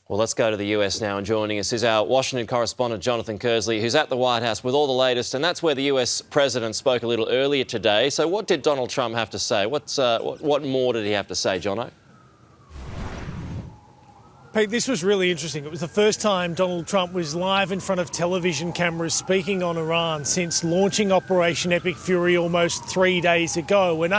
Well, let's go to the US now, and joining us is our Washington correspondent, Jonathan Kersley, who's at the White House with all the latest, and that's where the US president spoke a little earlier today. So what did Donald Trump have to say? What more did he have to say, Jono? Pete, this was really interesting. It was the first time Donald Trump was live in front of television cameras speaking on Iran since launching Operation Epic Fury almost 3 days ago, and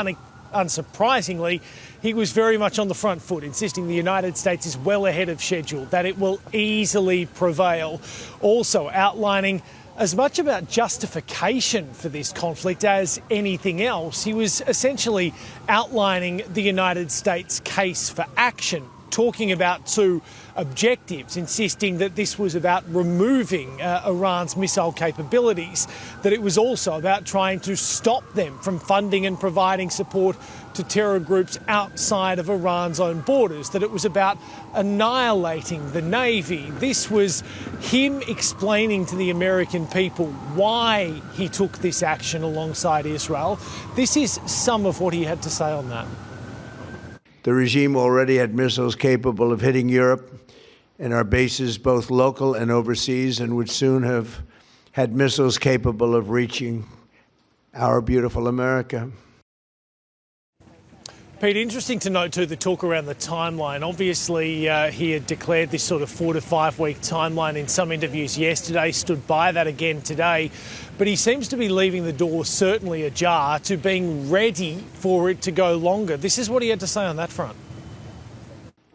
unsurprisingly, he was very much on the front foot, insisting the United States is well ahead of schedule, that it will easily prevail. Also outlining as much about justification for this conflict as anything else. He was essentially outlining the United States' case for action, talking about two objectives, insisting that this was about removing Iran's missile capabilities, that it was also about trying to stop them from funding and providing support to terror groups outside of Iran's own borders, that it was about annihilating the Navy. This was him explaining to the American people why he took this action alongside Israel. This is some of what he had to say on that. The regime already had missiles capable of hitting Europe and our bases, both local and overseas, and would soon have had missiles capable of reaching our beautiful America. Pete, interesting to note too the talk around the timeline. Obviously, he had declared this sort of 4 to 5 week timeline in some interviews yesterday, stood by that again today. But he seems to be leaving the door certainly ajar to being ready for it to go longer. This is what he had to say on that front.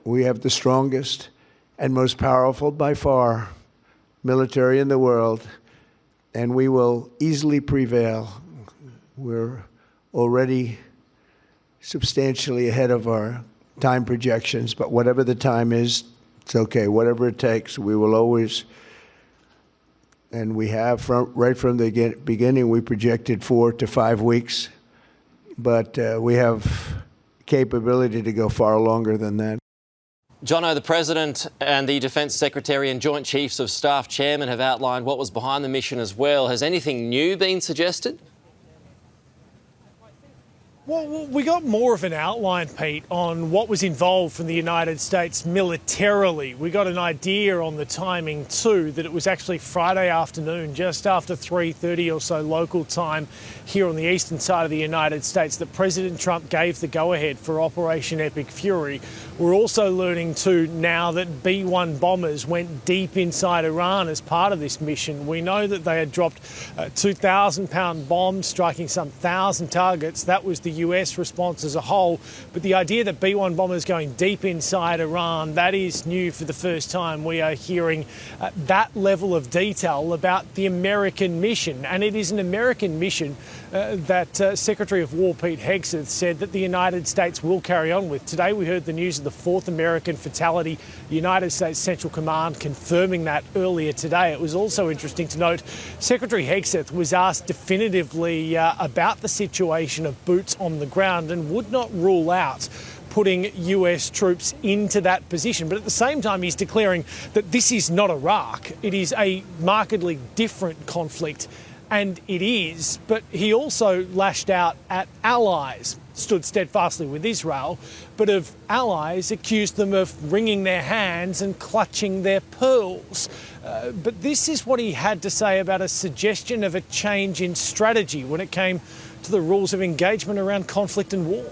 We have the strongest and most powerful by far military in the world, and we will easily prevail. We're already substantially ahead of our time projections, but whatever the time is, it's okay. Whatever it takes, we will always, and we have right from the beginning, we projected 4 to 5 weeks, but we have capability to go far longer than that. Jono, the President and the Defence Secretary and Joint Chiefs of Staff Chairman have outlined what was behind the mission as well. Has anything new been suggested? Well, we got more of an outline, Pete, on what was involved from the United States militarily. We got an idea on the timing too, that it was actually Friday afternoon, just after 3:30 or so local time here on the eastern side of the United States, that President Trump gave the go-ahead for Operation Epic Fury. We're also learning too now that B-1 bombers went deep inside Iran as part of this mission. We know that they had dropped 2,000-pound bombs, striking some 1,000 targets. That was the US response as a whole. But the idea that B-1 bombers going deep inside Iran, that is new for the first time. We are hearing that level of detail about the American mission. And it is an American mission that Secretary of War Pete Hegseth said that the United States will carry on with. Today we heard the news of the 4th American fatality. The United States Central Command confirming that earlier today. It was also interesting to note Secretary Hegseth was asked definitively about the situation of boots on the ground and would not rule out putting US troops into that position. But at the same time, he's declaring that this is not Iraq. It is a markedly different conflict. And it is, but he also lashed out at allies, stood steadfastly with Israel, but of allies accused them of wringing their hands and clutching their pearls. But this is what he had to say about a suggestion of a change in strategy when it came to the rules of engagement around conflict and war.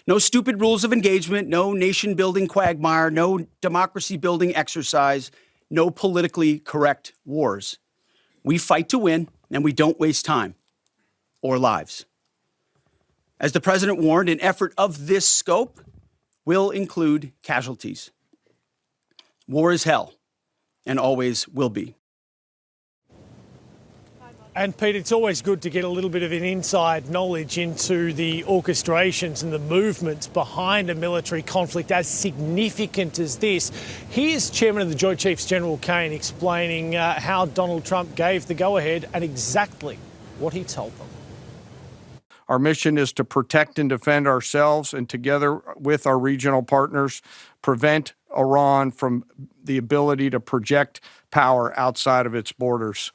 No stupid rules of engagement, no nation-building quagmire, no democracy-building exercise, no politically correct wars. We fight to win, and we don't waste time or lives. As the president warned, an effort of this scope will include casualties. War is hell, and always will be. And Pete, it's always good to get a little bit of an inside knowledge into the orchestrations and the movements behind a military conflict as significant as this. Here's Chairman of the Joint Chiefs, General Kane, explaining how Donald Trump gave the go-ahead and exactly what he told them. Our mission is to protect and defend ourselves and, together with our regional partners, prevent Iran from the ability to project power outside of its borders.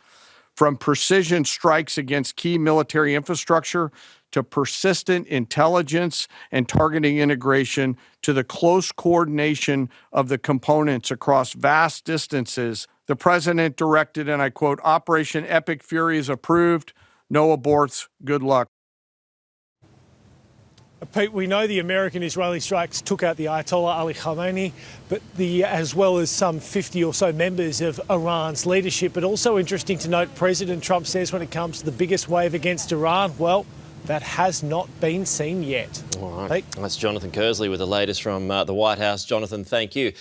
From precision strikes against key military infrastructure to persistent intelligence and targeting integration to the close coordination of the components across vast distances, the president directed, and I quote, Operation Epic Fury is approved. No aborts. Good luck. Pete, we know the American-Israeli strikes took out the Ayatollah Ali Khamenei, but as well as some 50 or so members of Iran's leadership. But also interesting to note, President Trump says when it comes to the biggest wave against Iran, well, that has not been seen yet. All right. That's Jonathan Kersley with the latest from the White House. Jonathan, thank you.